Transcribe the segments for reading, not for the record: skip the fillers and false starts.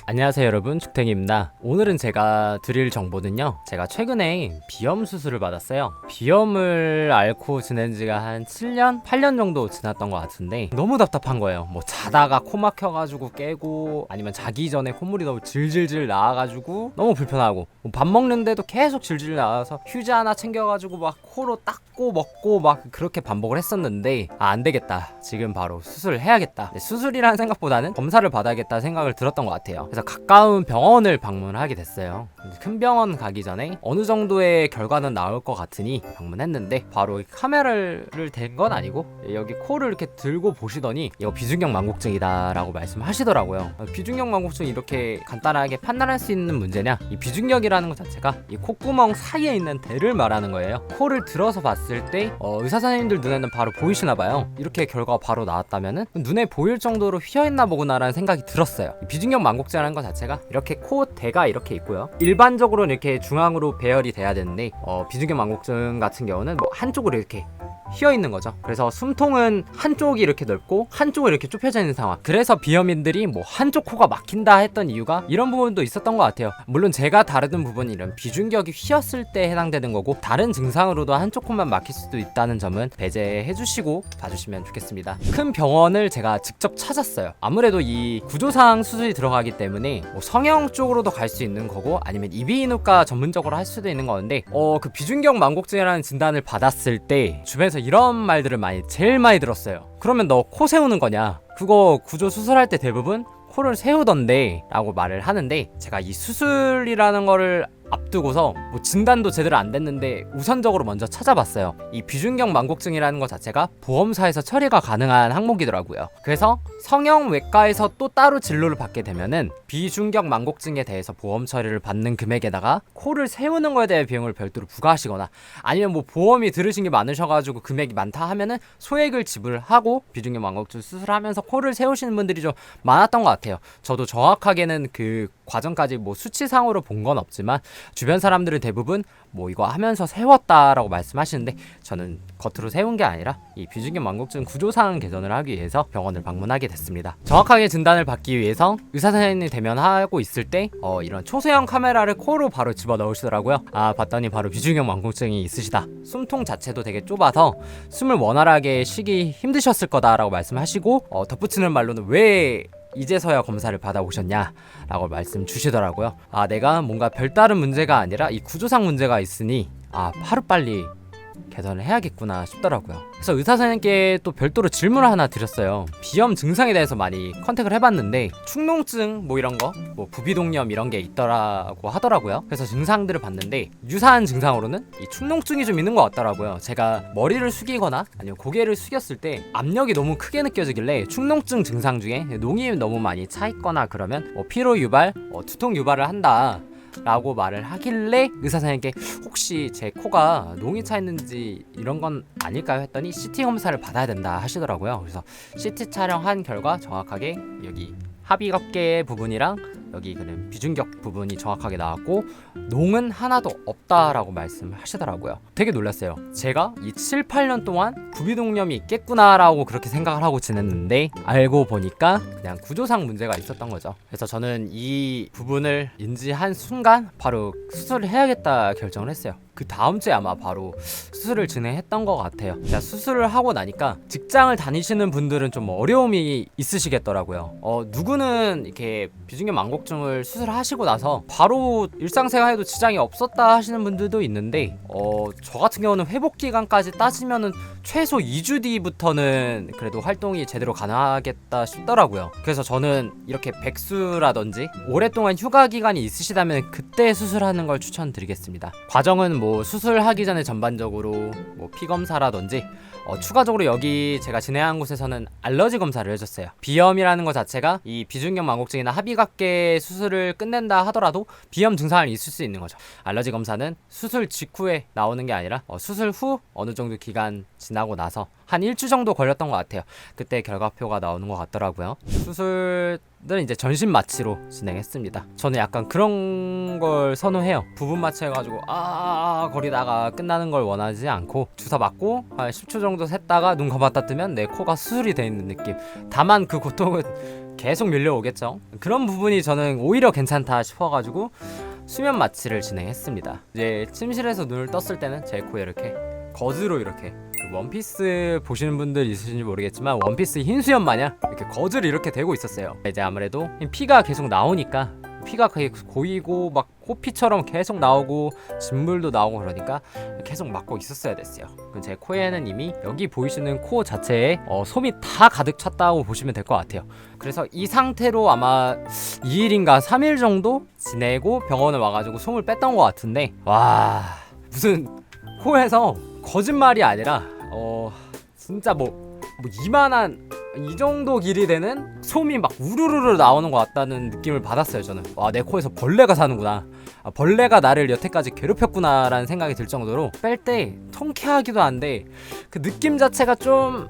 안녕하세요 여러분, 죽탱이입니다. 오늘은 제가 드릴 정보는요, 제가 최근에 비염 수술을 받았어요. 비염을 앓고 지낸 지가 한 7년? 8년 정도 지났던 것 같은데 너무 답답한 거예요. 뭐 자다가 코 막혀가지고 깨고, 아니면 자기 전에 콧물이 너무 질질질 나와가지고 너무 불편하고, 뭐밥 먹는데도 계속 질질 나와서 휴지 하나 챙겨가지고 막 코로 닦고 먹고 막 그렇게 반복을 했었는데, 안 되겠다, 지금 바로 수술을 해야겠다. 수술이라는 생각보다는 검사를 받아야겠다 생각을 들었던 것 같아요. 그래서 가까운 병원을 방문하게 됐어요. 큰 병원 가기 전에 어느 정도의 결과는 나올 것 같으니 방문했는데, 바로 카메라를 댄 건 아니고 여기 코를 이렇게 들고 보시더니 이거 비중격 망곡증이다 라고 말씀하시더라고요. 비중격 망곡증이 이렇게 간단하게 판단할 수 있는 문제냐, 이 비중격이라는 것 자체가 이 콧구멍 사이에 있는 대를 말하는 거예요. 코를 들어서 봤을 때 의사 선생님들 눈에는 바로 보이시나 봐요. 이렇게 결과가 바로 나왔다면은 눈에 보일 정도로 휘어있나 보구나라는 생각이 들었어요. 비중격 망곡증이라는 것 자체가 이렇게 코 대가 이렇게 있고요, 일반적으로는 이렇게 중앙으로 배열이 돼야 되는데 비중격 망곡증 같은 경우는 뭐 한쪽으로 이렇게 휘어 있는 거죠. 그래서 숨통은 한쪽이 이렇게 넓고 한쪽은 이렇게 좁혀져 있는 상황. 그래서 비염인들이 뭐 한쪽 코가 막힌다 했던 이유가 이런 부분도 있었던 것 같아요. 물론 제가 다루는 부분이 이런 비중격이 휘었을 때 해당되는 거고, 다른 증상으로도 한쪽 코만 막힐 수도 있다는 점은 배제해 주시고 봐주시면 좋겠습니다. 큰 병원을 제가 직접 찾았어요. 아무래도 이 구조상 수술이 들어가기 때문에 뭐 성형 쪽으로도 갈 수 있는 거고, 아니면 이비인후과 전문적으로 할 수도 있는 건데, 그 비중격 망곡증이라는 진단을 받았을 때 주변에서 이런 말들을 제일 많이 들었어요. 그러면 너 코 세우는 거냐? 그거 구조 수술할 때 대부분 코를 세우던데 라고 말을 하는데, 제가 이 수술이라는 거를 앞두고서 뭐 진단도 제대로 안 됐는데 우선적으로 먼저 찾아봤어요. 이 비중격 망곡증이라는 것 자체가 보험사에서 처리가 가능한 항목이더라고요. 그래서 성형외과에서 또 따로 진료를 받게 되면은 비중격 망곡증에 대해서 보험 처리를 받는 금액에다가 코를 세우는 거에 대해 비용을 별도로 부과하시거나, 아니면 뭐 보험이 들으신 게 많으셔가지고 금액이 많다 하면은 소액을 지불하고 비중격 망곡증 수술하면서 코를 세우시는 분들이 좀 많았던 것 같아요. 저도 정확하게는 그 과정까지 뭐 수치상으로 본 건 없지만 주변 사람들은 대부분 뭐 이거 하면서 세웠다라고 말씀하시는데, 저는 겉으로 세운 게 아니라 이 비중격 망곡증 구조상 개선을 하기 위해서 병원을 방문하게 됐습니다. 정확하게 진단을 받기 위해서 의사 선생님이 대면하고 있을 때 이런 초소형 카메라를 코로 바로 집어 넣으시더라고요. 봤더니 바로 비중격 망곡증이 있으시다, 숨통 자체도 되게 좁아서 숨을 원활하게 쉬기 힘드셨을 거다라고 말씀하시고, 덧붙이는 말로는 왜 이제서야 검사를 받아오셨냐 라고 말씀 주시더라고요. 내가 뭔가 별다른 문제가 아니라 이 구조상 문제가 있으니 하루빨리 개선을 해야겠구나 싶더라고요. 그래서 의사 선생님께 또 별도로 질문을 하나 드렸어요. 비염 증상에 대해서 많이 컨택을 해봤는데 축농증 뭐 이런 거, 뭐 부비동염 이런 게 있더라고 하더라고요. 그래서 증상들을 봤는데 유사한 증상으로는 이 축농증이 좀 있는 것 같더라고요. 제가 머리를 숙이거나 아니면 고개를 숙였을 때 압력이 너무 크게 느껴지길래 축농증 증상 중에 농이 너무 많이 차 있거나 그러면 피로 유발, 두통 유발을 한다 라고 말을 하길래 의사 선생님께 혹시 제 코가 농이 차 있는지 이런 건 아닐까요 했더니 CT 검사를 받아야 된다 하시더라고요. 그래서 CT 촬영한 결과 정확하게 여기 합의각계 부분이랑 여기 그는 비중격 부분이 정확하게 나왔고, 농은 하나도 없다라고 말씀하시더라고요. 되게 놀랐어요. 제가 이 7, 8년 동안 부비동염이 있겠구나라고 그렇게 생각을 하고 지냈는데, 알고 보니까 그냥 구조상 문제가 있었던 거죠. 그래서 저는 이 부분을 인지한 순간 바로 수술을 해야겠다 결정을 했어요. 그 다음 주에 아마 바로 수술을 진행했던 것 같아요. 수술을 하고 나니까 직장을 다니시는 분들은 좀 어려움이 있으시겠더라고요. 누구는 이렇게 비중격 망곡증을 수술하시고 나서 바로 일상생활에도 지장이 없었다 하시는 분들도 있는데, 저 같은 경우는 회복 기간까지 따지면은 최소 2주 뒤부터는 그래도 활동이 제대로 가능하겠다 싶더라고요. 그래서 저는 이렇게 백수라든지 오랫동안 휴가 기간이 있으시다면 그때 수술하는 걸 추천드리겠습니다. 과정은 뭐 수술하기 전에 전반적으로 뭐 피검사라든지 추가적으로 여기 제가 진행한 곳에서는 알러지 검사를 해줬어요. 비염이라는 것 자체가 이 비중격 망곡증이나 합의각계 수술을 끝낸다 하더라도 비염 증상이 있을 수 있는 거죠. 알러지 검사는 수술 직후에 나오는 게 아니라 수술 후 어느 정도 기간 지나고 나서 한 일주 정도 걸렸던 것 같아요. 그때 결과표가 나오는 것 같더라고요. 수술은 이제 전신 마취로 진행했습니다. 저는 약간 그런 걸 선호해요. 부분 마취 해가지고 거리다가 끝나는 걸 원하지 않고 주사 맞고 한 10초 정도 샜다가 눈 감았다 뜨면 내 코가 수술이 돼 있는 느낌. 다만 그 고통은 계속 밀려오겠죠. 그런 부분이 저는 오히려 괜찮다 싶어가지고 수면 마취를 진행했습니다. 이제 침실에서 눈을 떴을 때는 제 코에 이렇게 거즈로 이렇게 그 원피스 보시는 분들 있으신지 모르겠지만 원피스 흰 수염 마냥 이렇게 거즈를 이렇게 대고 있었어요. 이제 아무래도 피가 계속 나오니까 피가 고이고 막 코피처럼 계속 나오고 진물도 나오고 그러니까 계속 막고 있었어야 됐어요. 제 코에는 이미 여기 보이시는 코 자체에 솜이 다 가득 찼다고 보시면 될 것 같아요. 그래서 이 상태로 아마 2일인가 3일 정도 지내고 병원을 와가지고 솜을 뺐던 것 같은데, 와, 무슨 코에서 거짓말이 아니라 진짜 뭐 이만한 이 정도 길이 되는 솜이 막 우르르르 나오는 것 같다는 느낌을 받았어요. 저는 와, 내 코에서 벌레가 사는구나, 벌레가 나를 여태까지 괴롭혔구나 라는 생각이 들 정도로 뺄 때 통쾌하기도 한데 그 느낌 자체가 좀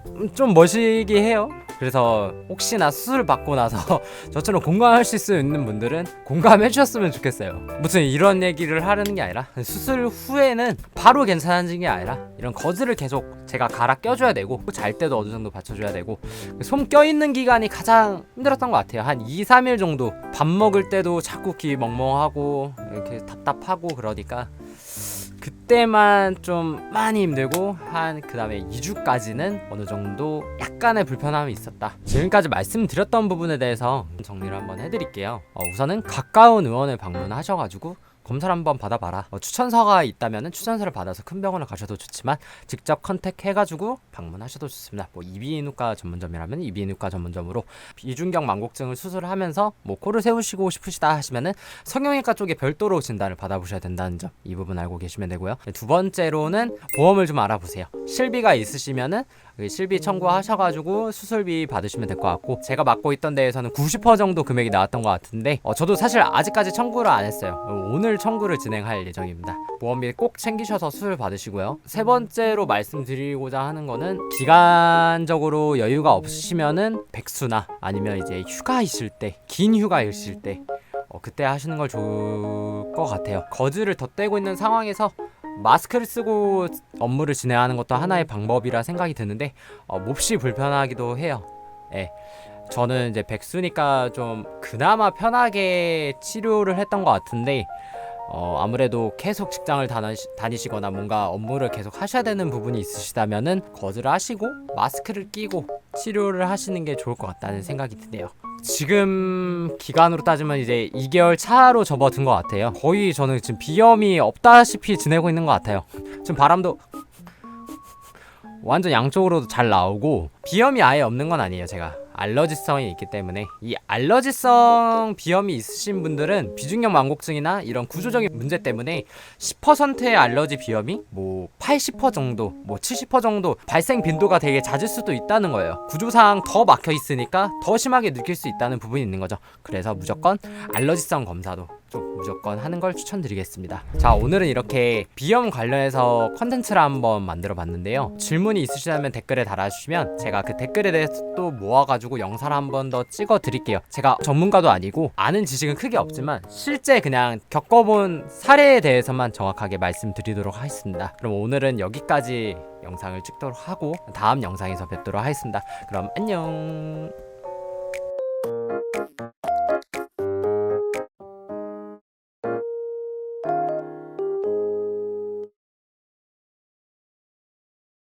멋이기 해요. 그래서 혹시나 수술 받고 나서 저처럼 공감할 수 있는 분들은 공감해 주셨으면 좋겠어요. 무슨 이런 얘기를 하려는 게 아니라 수술 후에는 바로 괜찮아지는 게 아니라 이런 거즈를 계속 제가 갈아 껴줘야 되고 잘 때도 어느 정도 받쳐줘야 되고 솜 껴있는 기간이 가장 힘들었던 것 같아요. 한 2-3일 정도 밥 먹을 때도 자꾸 귀 멍멍하고 이렇게 답답하고 그러니까 그때만 좀 많이 힘들고 그 다음에 2주까지는 어느 정도 약간의 불편함이 있었다. 지금까지 말씀드렸던 부분에 대해서 정리를 한번 해드릴게요. 우선은 가까운 의원을 방문하셔가지고 검사를 한번 받아봐라. 추천서가 있다면 추천서를 받아서 큰 병원을 가셔도 좋지만 직접 컨택해가지고 방문하셔도 좋습니다. 뭐 이비인후과 전문점이라면 이비인후과 전문점으로 이중경 망곡증을 수술을 하면서 뭐 코를 세우시고 싶으시다 하시면은 성형외과 쪽에 별도로 진단을 받아보셔야 된다는 점, 이 부분 알고 계시면 되고요. 두 번째로는 보험을 좀 알아보세요. 실비가 있으시면은 실비 청구하셔가지고 수술비 받으시면 될 것 같고, 제가 맡고 있던 데에서는 90% 정도 금액이 나왔던 것 같은데 저도 사실 아직까지 청구를 안 했어요. 오늘 청구를 진행할 예정입니다. 보험비 꼭 챙기셔서 수술 받으시고요. 세 번째로 말씀드리고자 하는 거는 기간적으로 여유가 없으시면은 백수나 아니면 이제 휴가이실 때, 긴 휴가이실 때 그때 하시는 걸 좋을 것 같아요. 거즈를 덧대고 있는 상황에서 마스크를 쓰고 업무를 진행하는 것도 하나의 방법이라 생각이 드는데 몹시 불편하기도 해요. 예. 저는 이제 백수니까 좀 그나마 편하게 치료를 했던 것 같은데 아무래도 계속 직장을 다니시거나 뭔가 업무를 계속 하셔야 되는 부분이 있으시다면은 거즈를 하시고 마스크를 끼고 치료를 하시는 게 좋을 것 같다는 생각이 드네요. 지금 기간으로 따지면 이제 2개월 차로 접어든 것 같아요. 거의 저는 지금 비염이 없다시피 지내고 있는 것 같아요. 지금 바람도 완전 양쪽으로도 잘 나오고 비염이 아예 없는 건 아니에요. 제가 알러지성이 있기 때문에 이 알러지성 비염이 있으신 분들은 비중형 망곡증이나 이런 구조적인 문제 때문에 10%의 알러지 비염이 뭐 80% 정도, 뭐 70% 정도 발생 빈도가 되게 잦을 수도 있다는 거예요. 구조상 더 막혀 있으니까 더 심하게 느낄 수 있다는 부분이 있는 거죠. 그래서 무조건 알러지성 검사도 좀 무조건 하는 걸 추천드리겠습니다. 자, 오늘은 이렇게 비염 관련해서 컨텐츠를 한번 만들어 봤는데요. 질문이 있으시다면 댓글에 달아주시면 제가 그 댓글에 대해서 또 모아가지고 영상을 한 번 더 찍어 드릴게요. 제가 전문가도 아니고 아는 지식은 크게 없지만 실제 그냥 겪어본 사례에 대해서만 정확하게 말씀드리도록 하겠습니다. 그럼 오늘은 여기까지 영상을 찍도록 하고 다음 영상에서 뵙도록 하겠습니다. 그럼 안녕.